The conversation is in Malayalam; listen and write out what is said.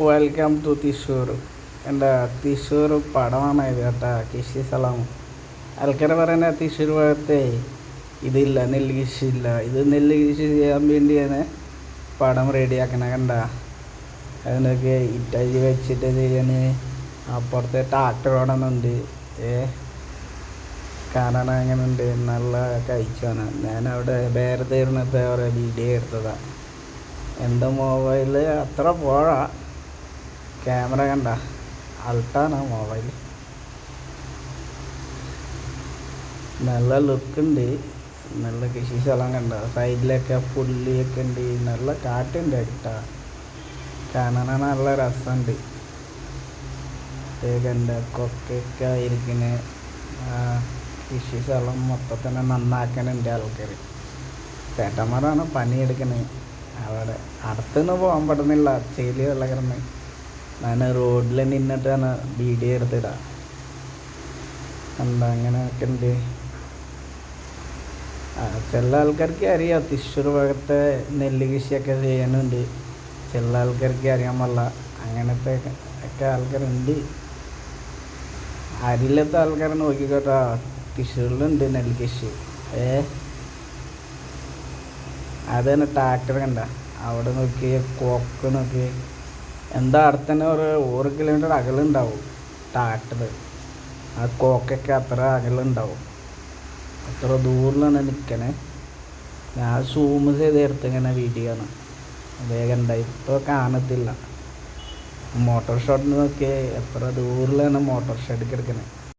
Welcome to Thrissur. എൻ്റെ തൃശ്ശൂർ പടമാണ് ഇത് കേട്ടാ. കൃഷി സ്ഥലം. ആൾക്കാർ പറയുന്നത് തൃശ്ശൂർ ഭാഗത്തെ ഇതില്ല, നെല്ല് കൃഷി ഇല്ല. ഇത് നെല്ല് കൃഷി ചെയ്യാൻ വേണ്ടിയാണ് പടം റെഡിയാക്കണ. കണ്ട, അതിനൊക്കെ ഇറ്റലി വെച്ചിട്ട് ചെയ്യാൻ അപ്പുറത്തെ ട്രാക്ടറോടൊന്നുണ്ട്. കാണാൻ അങ്ങനെ ഉണ്ട്. നല്ല കഴിച്ചാണ്. ഞാനവിടെ വേറെ തീർന്നത്തെ ഒരു വീഡിയോ എടുത്തതാണ്. എൻ്റെ മൊബൈൽ അത്ര പോരാ. ക്യാമറ കണ്ട, അൾട്ടാണ് മൊബൈൽ. നല്ല ലുക്കുണ്ട്. നല്ല കൃഷി സ്ഥലം കണ്ട. സൈഡിലൊക്കെ പുല്ലിയൊക്കെ ഉണ്ട്. നല്ല കാറ്റുണ്ട് കേട്ടാ. കാണാൻ നല്ല രസമുണ്ട്. കണ്ട കൊക്കൊക്കെ ഇരിക്കുന്ന കൃഷി സ്ഥലം മൊത്തത്തിനെ നന്നാക്കണുണ്ട് ആൾക്കാർ. ചേട്ടന്മാരാണ് പണിയെടുക്കുന്നത്. അവിടെ അടുത്തുനിന്ന് പോകാൻ പറ്റുന്നില്ല, ചെലി വെള്ളം കിടന്ന്. ഞാൻ റോഡിൽ നിന്നിട്ടാണ് വീഡിയോ എടുത്തിടാം. എന്താ അങ്ങനെയൊക്കെ ഉണ്ട്. ചില ആൾക്കാർക്ക് അറിയാം തൃശ്ശൂർ ഭാഗത്തെ നെല്ല് കൃഷിയൊക്കെ ചെയ്യാനുണ്ട്. ചില ആൾക്കാർക്ക് അറിയാൻ പാടില്ല. അങ്ങനത്തെ ഒക്കെ ആൾക്കാരുണ്ട്. അരിയിലത്തെ ആൾക്കാരെ നോക്കിക്കോട്ടാ, തൃശ്ശൂരിലുണ്ട് നെല്ല് കൃഷി. അതന്നെ ട്രാക്ടർ കണ്ട അവിടെ നോക്കി, കൊക്ക് നോക്കി. എന്താ അടുത്ത് തന്നെ ഒരു 1 കിലോമീറ്റർ അകലുണ്ടാവും ട്രാക്ടർ. ആ കൊക്കൊക്കെ അത്ര അകലുണ്ടാവും. അത്ര ദൂരിലാണ് നിൽക്കണേ. ഞാൻ സൂം ചെയ്ത് എടുത്തിങ്ങനെ വീഡിയോ ആണ്. വേഗം ഉണ്ടായി. ഇപ്പോൾ കാണത്തില്ല. മോട്ടോർ ഷെഡ് നോക്കി എത്ര ദൂരിലാണ് മോട്ടോർ ഷെഡ് കിടക്കണേ.